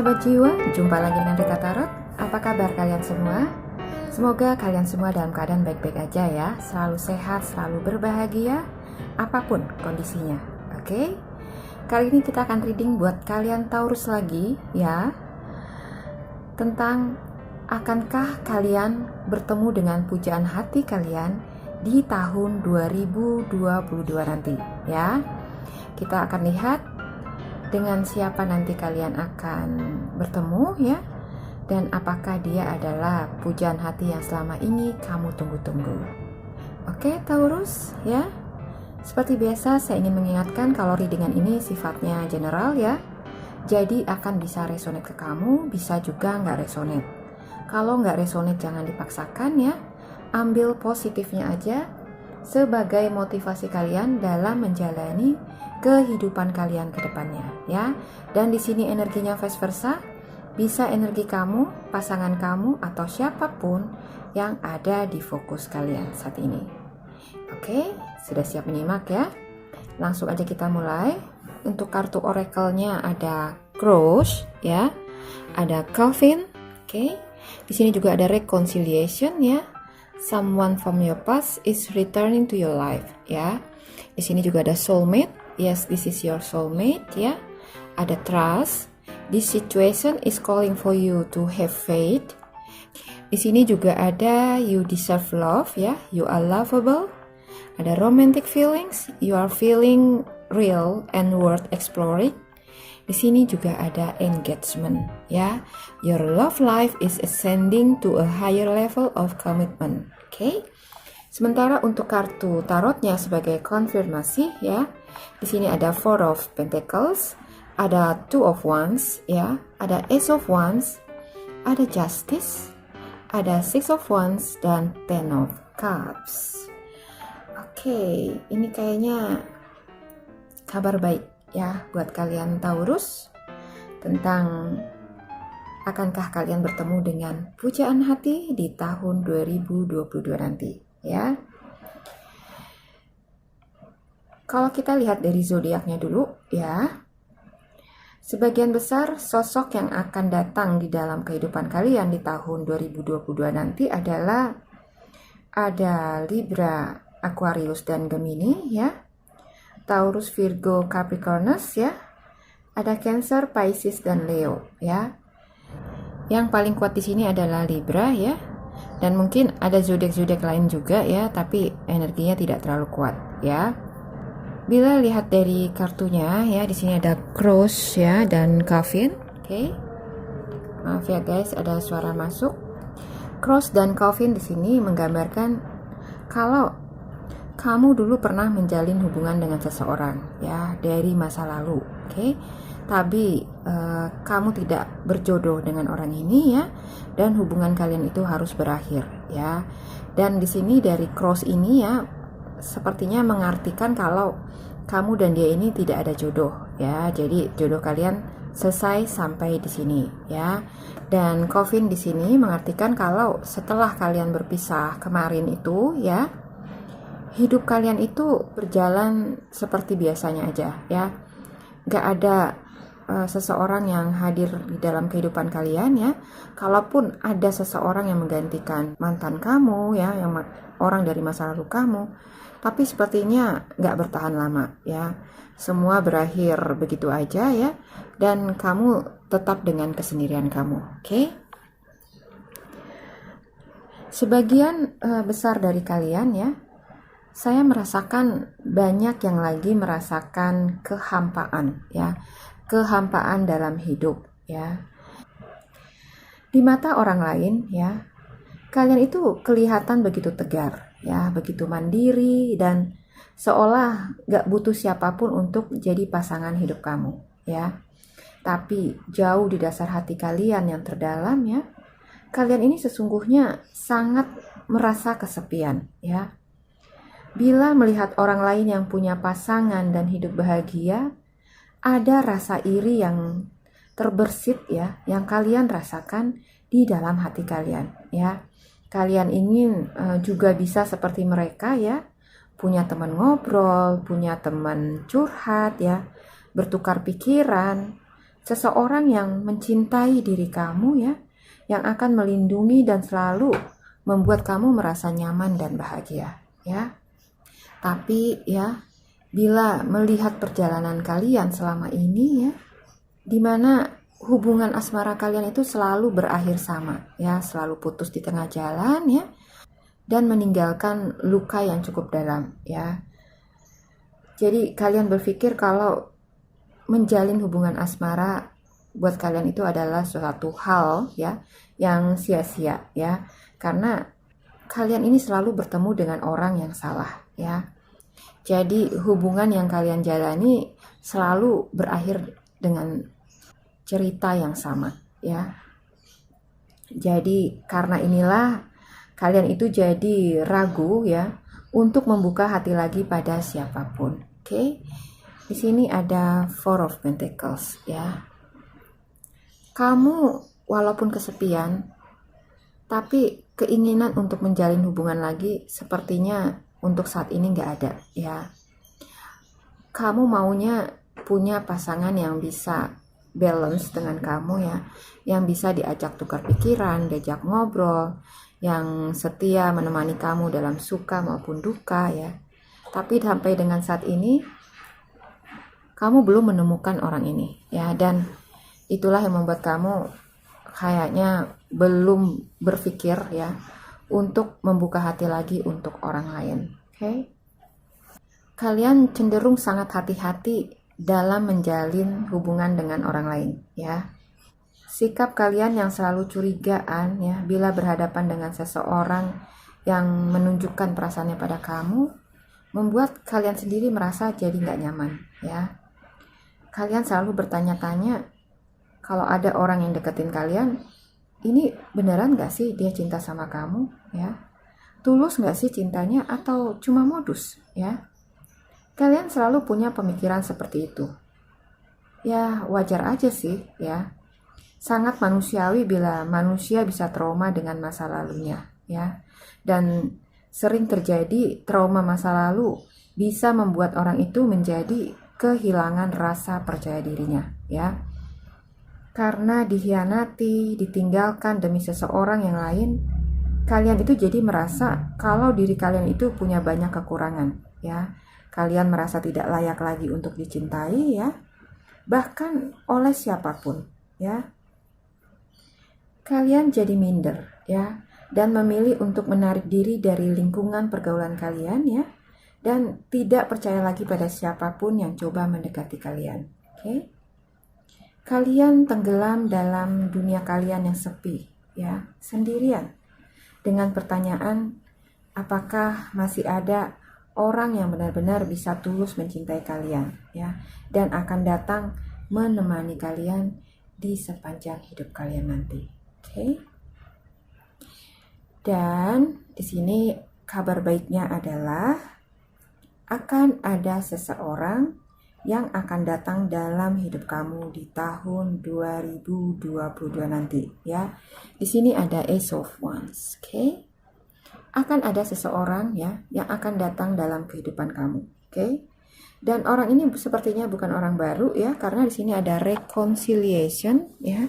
sahabat jiwa, jumpa lagi dengan Rita Tarot. Apa kabar kalian semua? Semoga kalian semua dalam keadaan baik-baik aja ya. Selalu sehat, selalu berbahagia, apapun kondisinya. Oke? Kali ini kita akan reading buat kalian Taurus lagi ya. Tentang akankah kalian bertemu dengan pujaan hati kalian di tahun 2022 nanti ya. Kita akan lihat dengan siapa nanti kalian akan bertemu ya, dan apakah dia adalah pujaan hati yang selama ini kamu tunggu-tunggu. Oke Taurus ya, seperti biasa saya ingin mengingatkan kalau readingan ini sifatnya general ya, jadi akan bisa resonate ke kamu, bisa juga nggak resonate. Kalau nggak resonate jangan dipaksakan ya, ambil positifnya aja sebagai motivasi kalian dalam menjalani kehidupan kalian ke depannya ya. Dan di sini energinya vice versa, bisa energi kamu, pasangan kamu, atau siapapun yang ada di fokus kalian saat ini. Oke, sudah siap menyimak ya? Langsung aja kita mulai. Untuk kartu oracle-nya ada Cross ya, ada Coffin, oke. Di sini juga ada Reconciliation ya. Someone from your past is returning to your life ya. Di sini juga ada Soulmate. Yes, this is your soulmate ya. Ada Trust. This situation is calling for you to have faith. Di sini juga ada You deserve love ya. You are lovable. Ada Romantic feelings. You are feeling real and worth exploring. Di sini juga ada Engagement ya. Your love life is ascending to a higher level of commitment. Oke. Sementara untuk kartu tarotnya sebagai konfirmasi ya, di sini ada Four of Pentacles, ada Two of Wands ya, ada Ace of Wands, ada Justice, ada Six of Wands, dan Ten of Cups. Oke, ini kayaknya kabar baik ya buat kalian Taurus, tentang akankah kalian bertemu dengan pujaan hati di tahun 2022 nanti ya. Kalau kita lihat dari zodiaknya dulu ya, sebagian besar sosok yang akan datang di dalam kehidupan kalian di tahun 2022 nanti adalah ada Libra, Aquarius, dan Gemini ya, Taurus, Virgo, Capricornus ya, ada Cancer, Pisces, dan Leo ya. Yang paling kuat di sini adalah Libra ya, dan mungkin ada zodiak-zodiak lain juga ya, tapi energinya tidak terlalu kuat ya. Bila lihat dari kartunya ya, di sini ada Cross ya dan Coffin. Oke. Maaf ya guys, ada suara masuk. Cross dan Coffin di sini menggambarkan kalau kamu dulu pernah menjalin hubungan dengan seseorang ya dari masa lalu, oke? Tapi kamu tidak berjodoh dengan orang ini ya, dan hubungan kalian itu harus berakhir ya. Dan di sini dari Cross ini ya, sepertinya mengartikan kalau kamu dan dia ini tidak ada jodoh ya. Jadi jodoh kalian selesai sampai di sini ya. Dan Coffin di sini mengartikan kalau setelah kalian berpisah kemarin itu ya, hidup kalian itu berjalan seperti biasanya aja ya. Gak ada seseorang yang hadir di dalam kehidupan kalian ya. Kalaupun ada seseorang yang menggantikan mantan kamu ya, yang orang dari masa lalu kamu, tapi sepertinya gak bertahan lama ya. Semua berakhir begitu aja ya, dan kamu tetap dengan kesendirian kamu, oke? Sebagian besar dari kalian ya, saya merasakan banyak yang lagi merasakan kehampaan ya, kehampaan dalam hidup ya. Di mata orang lain ya, kalian itu kelihatan begitu tegar ya, begitu mandiri, dan seolah gak butuh siapapun untuk jadi pasangan hidup kamu ya. Tapi jauh di dasar hati kalian yang terdalam ya, kalian ini sesungguhnya sangat merasa kesepian ya. Bila melihat orang lain yang punya pasangan dan hidup bahagia, ada rasa iri yang terbersit ya, yang kalian rasakan di dalam hati kalian ya. Kalian ingin juga bisa seperti mereka ya, punya teman ngobrol, punya teman curhat ya, bertukar pikiran, seseorang yang mencintai diri kamu ya, yang akan melindungi dan selalu membuat kamu merasa nyaman dan bahagia ya. Tapi ya, bila melihat perjalanan kalian selama ini ya, dimana hubungan asmara kalian itu selalu berakhir sama ya, selalu putus di tengah jalan ya, dan meninggalkan luka yang cukup dalam ya. Jadi kalian berpikir kalau menjalin hubungan asmara buat kalian itu adalah suatu hal ya yang sia-sia ya, karena kalian ini selalu bertemu dengan orang yang salah ya. Jadi hubungan yang kalian jalani selalu berakhir dengan cerita yang sama ya. Jadi karena inilah kalian itu jadi ragu ya untuk membuka hati lagi pada siapapun. Oke. Di sini ada Four of Pentacles ya. Kamu walaupun kesepian, tapi keinginan untuk menjalin hubungan lagi sepertinya untuk saat ini nggak ada ya. Kamu maunya punya pasangan yang bisa balance dengan kamu ya, yang bisa diajak tukar pikiran, diajak ngobrol, yang setia menemani kamu dalam suka maupun duka ya. Tapi sampai dengan saat ini kamu belum menemukan orang ini ya, dan itulah yang membuat kamu kayaknya belum berpikir ya untuk membuka hati lagi untuk orang lain. Oke. Kalian cenderung sangat hati-hati dalam menjalin hubungan dengan orang lain ya. Sikap kalian yang selalu curigaan ya bila berhadapan dengan seseorang yang menunjukkan perasaannya pada kamu membuat kalian sendiri merasa jadi nggak nyaman ya. Kalian selalu bertanya-tanya kalau ada orang yang deketin kalian, ini beneran nggak sih dia cinta sama kamu ya? Tulus nggak sih cintanya atau cuma modus ya? Kalian selalu punya pemikiran seperti itu. Ya wajar aja sih ya. Sangat manusiawi bila manusia bisa trauma dengan masa lalunya ya. Dan sering terjadi trauma masa lalu bisa membuat orang itu menjadi kehilangan rasa percaya dirinya ya. Karena dikhianati, ditinggalkan demi seseorang yang lain, kalian itu jadi merasa kalau diri kalian itu punya banyak kekurangan ya. Kalian merasa tidak layak lagi untuk dicintai ya, bahkan oleh siapapun ya. Kalian jadi minder ya, dan memilih untuk menarik diri dari lingkungan pergaulan kalian ya, dan tidak percaya lagi pada siapapun yang coba mendekati kalian. Oke? Kalian tenggelam dalam dunia kalian yang sepi ya, sendirian, dengan pertanyaan apakah masih ada orang yang benar-benar bisa tulus mencintai kalian ya, dan akan datang menemani kalian di sepanjang hidup kalian nanti. Oke. Dan di sini kabar baiknya adalah akan ada seseorang yang akan datang dalam hidup kamu di tahun 2022 nanti ya. Di sini ada Ace of Wands. Oke. Akan ada seseorang ya yang akan datang dalam kehidupan kamu. Oke. Dan orang ini sepertinya bukan orang baru ya, karena di sini ada reconciliation ya.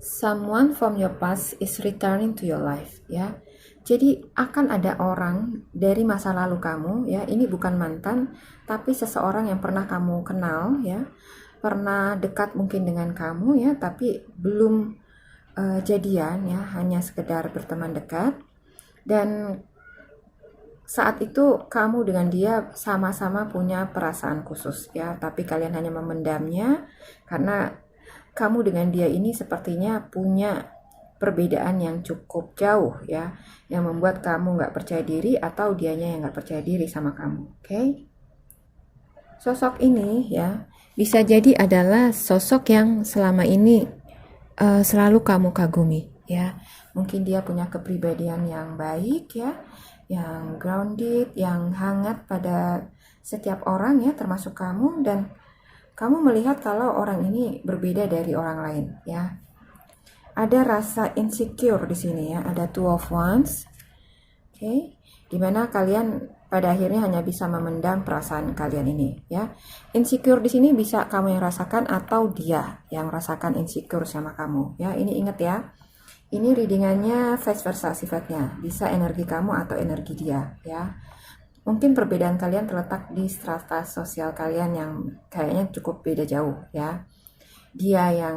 Someone from your past is returning to your life ya. Jadi akan ada orang dari masa lalu kamu ya. Ini bukan mantan, tapi seseorang yang pernah kamu kenal ya, pernah dekat mungkin dengan kamu ya, tapi belum jadian ya, hanya sekedar berteman dekat. Dan saat itu kamu dengan dia sama-sama punya perasaan khusus ya, tapi kalian hanya memendamnya karena kamu dengan dia ini sepertinya punya perbedaan yang cukup jauh ya, yang membuat kamu nggak percaya diri atau dianya yang nggak percaya diri sama kamu. Oke? Sosok ini ya bisa jadi adalah sosok yang selama ini selalu kamu kagumi ya. Mungkin dia punya kepribadian yang baik ya, yang grounded, yang hangat pada setiap orang ya, termasuk kamu, dan kamu melihat kalau orang ini berbeda dari orang lain ya. Ada rasa insecure di sini ya, ada Two of Wands. Oke, dimana kalian pada akhirnya hanya bisa memendam perasaan kalian ini, ya. Insecure di sini bisa kamu yang rasakan atau dia yang rasakan insecure sama kamu, ya. Ini ingat ya. Ini readingannya vice versa sifatnya, bisa energi kamu atau energi dia, ya. Mungkin perbedaan kalian terletak di strata sosial kalian yang kayaknya cukup beda jauh, ya. Dia yang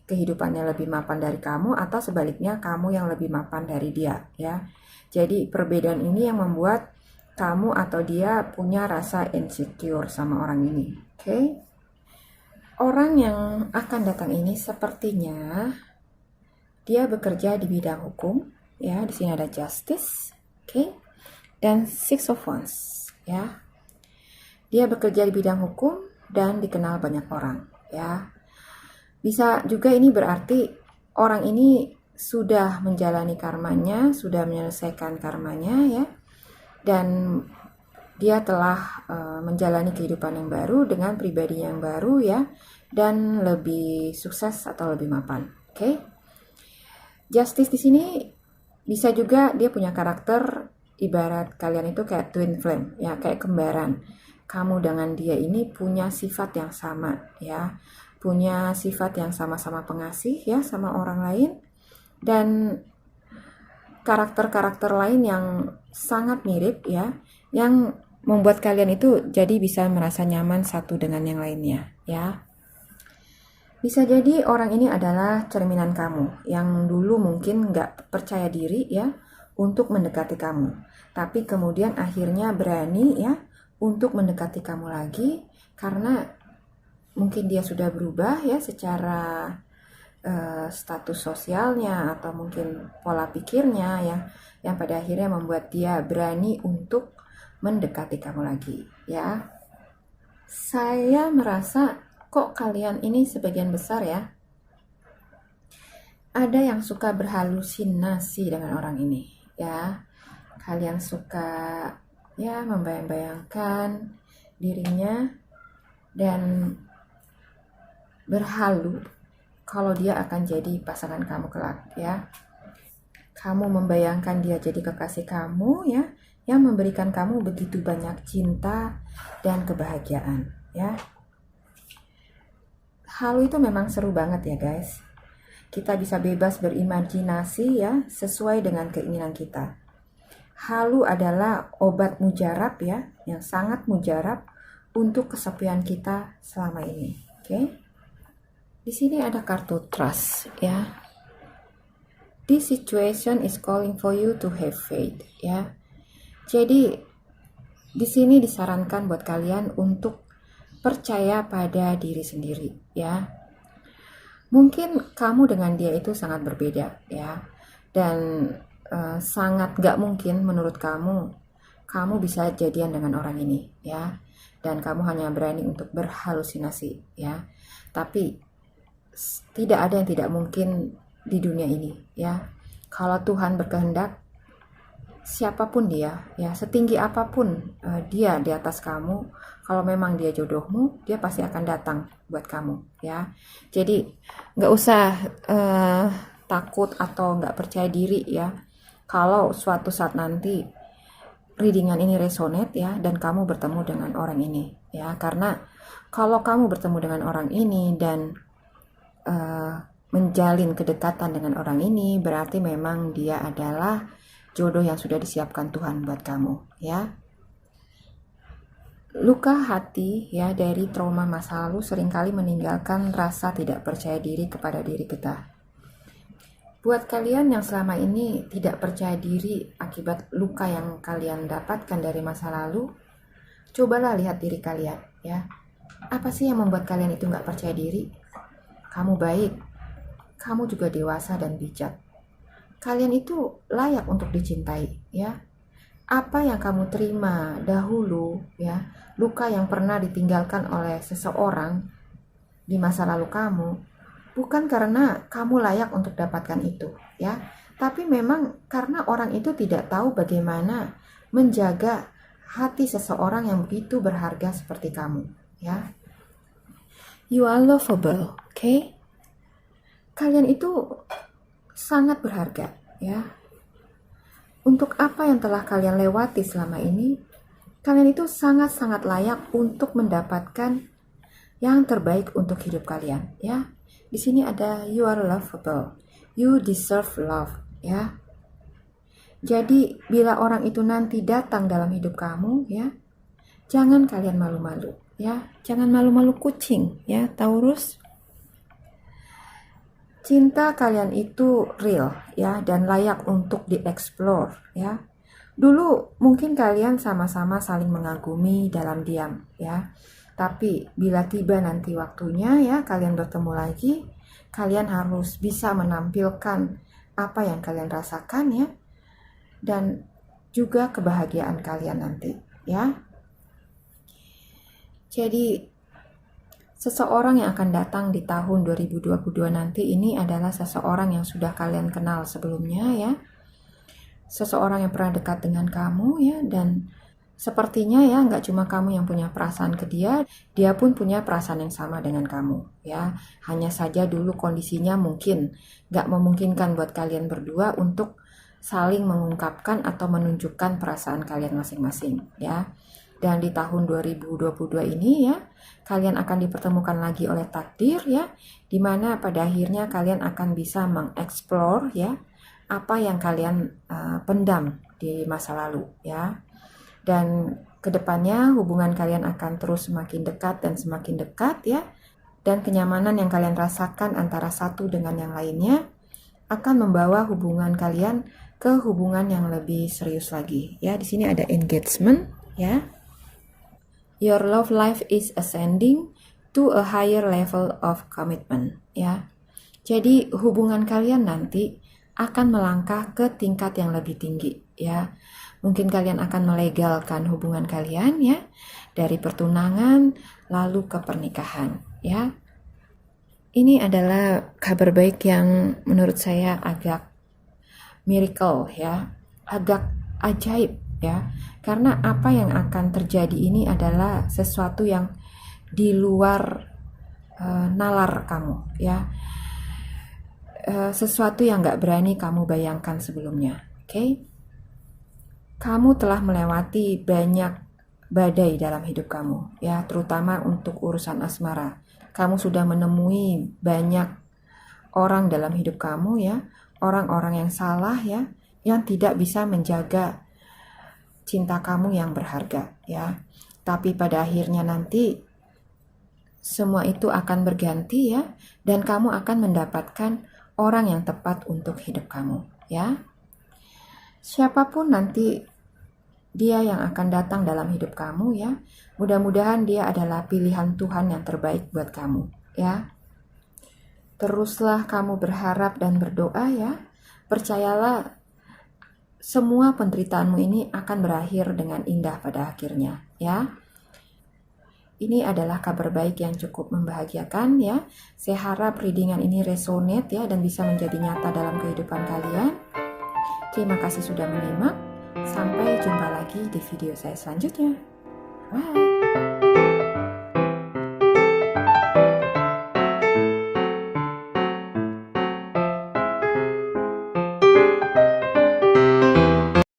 kehidupannya lebih mapan dari kamu atau sebaliknya kamu yang lebih mapan dari dia, ya. Jadi perbedaan ini yang membuat kamu atau dia punya rasa insecure sama orang ini. Oke. Orang yang akan datang ini sepertinya dia bekerja di bidang hukum, ya. Di sini ada justice, oke. Dan Six of Wands, ya. Dia bekerja di bidang hukum dan dikenal banyak orang, ya. Bisa juga ini berarti orang ini sudah menjalani karmanya, sudah menyelesaikan karmanya, ya. Dan dia telah menjalani kehidupan yang baru dengan pribadi yang baru, ya. Dan lebih sukses atau lebih mapan. Oke. Justice di sini bisa juga dia punya karakter ibarat kalian itu kayak twin flame, ya, kayak kembaran. Kamu dengan dia ini punya sifat yang sama, ya. Punya sifat yang sama-sama pengasih, ya, sama orang lain. Dan karakter-karakter lain yang sangat mirip, ya, yang membuat kalian itu jadi bisa merasa nyaman satu dengan yang lainnya, ya. Bisa jadi orang ini adalah cerminan kamu yang dulu mungkin nggak percaya diri, ya, untuk mendekati kamu, tapi kemudian akhirnya berani, ya, untuk mendekati kamu lagi karena mungkin dia sudah berubah, ya, secara status sosialnya atau mungkin pola pikirnya, ya, yang pada akhirnya membuat dia berani untuk mendekati kamu lagi, ya. Saya merasa kok kalian ini sebagian besar, ya, ada yang suka berhalusinasi dengan orang ini, ya. Kalian suka, ya, membayang-bayangkan dirinya dan berhalu kalau dia akan jadi pasangan kamu kelak, ya. Kamu membayangkan dia jadi kekasih kamu, ya, yang memberikan kamu begitu banyak cinta dan kebahagiaan, ya. Halu itu memang seru banget ya, guys. Kita bisa bebas berimajinasi, ya, sesuai dengan keinginan kita. Halu adalah obat mujarab, ya, yang sangat mujarab untuk kesepian kita selama ini, oke? Di sini ada kartu trust, ya. This situation is calling for you to have faith, ya. Jadi di sini disarankan buat kalian untuk percaya pada diri sendiri, ya. Mungkin kamu dengan dia itu sangat berbeda, ya. Dan sangat gak mungkin menurut kamu bisa jadian dengan orang ini, ya. Dan kamu hanya berani untuk berhalusinasi, ya. Tapi tidak ada yang tidak mungkin di dunia ini, ya. Kalau Tuhan berkehendak, siapapun dia, ya, setinggi apapun dia di atas kamu, kalau memang dia jodohmu, dia pasti akan datang buat kamu, ya. Jadi nggak usah takut atau nggak percaya diri, ya, kalau suatu saat nanti readingan ini resonate, ya, dan kamu bertemu dengan orang ini, ya. Karena kalau kamu bertemu dengan orang ini dan menjalin kedekatan dengan orang ini, berarti memang dia adalah jodoh yang sudah disiapkan Tuhan buat kamu, ya. Luka hati, ya, dari trauma masa lalu seringkali meninggalkan rasa tidak percaya diri kepada diri kita. Buat kalian yang selama ini tidak percaya diri akibat luka yang kalian dapatkan dari masa lalu, cobalah lihat diri kalian, ya. Apa sih yang membuat kalian itu nggak percaya diri? Kamu baik, kamu juga dewasa dan bijak. Kalian itu layak untuk dicintai, ya. Apa yang kamu terima dahulu, ya, luka yang pernah ditinggalkan oleh seseorang di masa lalu kamu, bukan karena kamu layak untuk dapatkan itu, ya, tapi memang karena orang itu tidak tahu bagaimana menjaga hati seseorang yang begitu berharga seperti kamu, ya. You are lovable, okay? Kalian itu sangat berharga, ya. untuk apa yang telah kalian lewati selama ini, kalian itu sangat-sangat layak untuk mendapatkan yang terbaik untuk hidup kalian, ya. Di sini ada you are lovable, you deserve love, ya. Jadi bila orang itu nanti datang dalam hidup kamu, ya, jangan kalian malu-malu, ya. Jangan malu-malu kucing, ya, Taurus. Cinta kalian itu real, ya, dan layak untuk dieksplor, ya. Dulu mungkin kalian sama-sama saling mengagumi dalam diam, ya. Tapi bila tiba nanti waktunya, ya, kalian bertemu lagi, kalian harus bisa menampilkan apa yang kalian rasakan, ya, dan juga kebahagiaan kalian nanti, ya. Jadi seseorang yang akan datang di tahun 2022 nanti ini adalah seseorang yang sudah kalian kenal sebelumnya, ya. Seseorang yang pernah dekat dengan kamu, ya, dan sepertinya, ya, nggak cuma kamu yang punya perasaan ke dia, dia pun punya perasaan yang sama dengan kamu, ya. Hanya saja dulu kondisinya mungkin nggak memungkinkan buat kalian berdua untuk saling mengungkapkan atau menunjukkan perasaan kalian masing-masing, ya. Dan di tahun 2022 ini, ya, kalian akan dipertemukan lagi oleh takdir, ya, di mana pada akhirnya kalian akan bisa mengeksplor, ya, apa yang kalian pendam di masa lalu, ya. Dan kedepannya hubungan kalian akan terus semakin dekat dan semakin dekat, ya. Dan kenyamanan yang kalian rasakan antara satu dengan yang lainnya akan membawa hubungan kalian ke hubungan yang lebih serius lagi, ya. Di sini ada engagement, ya. Your love life is ascending to a higher level of commitment, ya. Jadi hubungan kalian nanti akan melangkah ke tingkat yang lebih tinggi, ya. Mungkin kalian akan melegalkan hubungan kalian, ya, dari pertunangan lalu ke pernikahan, ya. Ini adalah kabar baik yang menurut saya agak miracle, ya, agak ajaib, ya. Karena apa yang akan terjadi ini adalah sesuatu yang di luar nalar kamu, ya. Sesuatu yang gak berani kamu bayangkan sebelumnya, oke? Kamu telah melewati banyak badai dalam hidup kamu, ya, terutama untuk urusan asmara. Kamu sudah menemui banyak orang dalam hidup kamu, ya, orang-orang yang salah, ya, yang tidak bisa menjaga cinta kamu yang berharga, ya. Tapi pada akhirnya nanti semua itu akan berganti, ya, dan kamu akan mendapatkan orang yang tepat untuk hidup kamu, ya. Siapapun nanti dia yang akan datang dalam hidup kamu, ya, mudah-mudahan dia adalah pilihan Tuhan yang terbaik buat kamu, ya. Teruslah kamu berharap dan berdoa, ya. Percayalah semua penderitaanmu ini akan berakhir dengan indah pada akhirnya, ya. Ini adalah kabar baik yang cukup membahagiakan, ya. Saya harap readingan ini resonate, ya, dan bisa menjadi nyata dalam kehidupan kalian. Terima kasih sudah menyimak. Sampai jumpa lagi di video saya selanjutnya. Bye.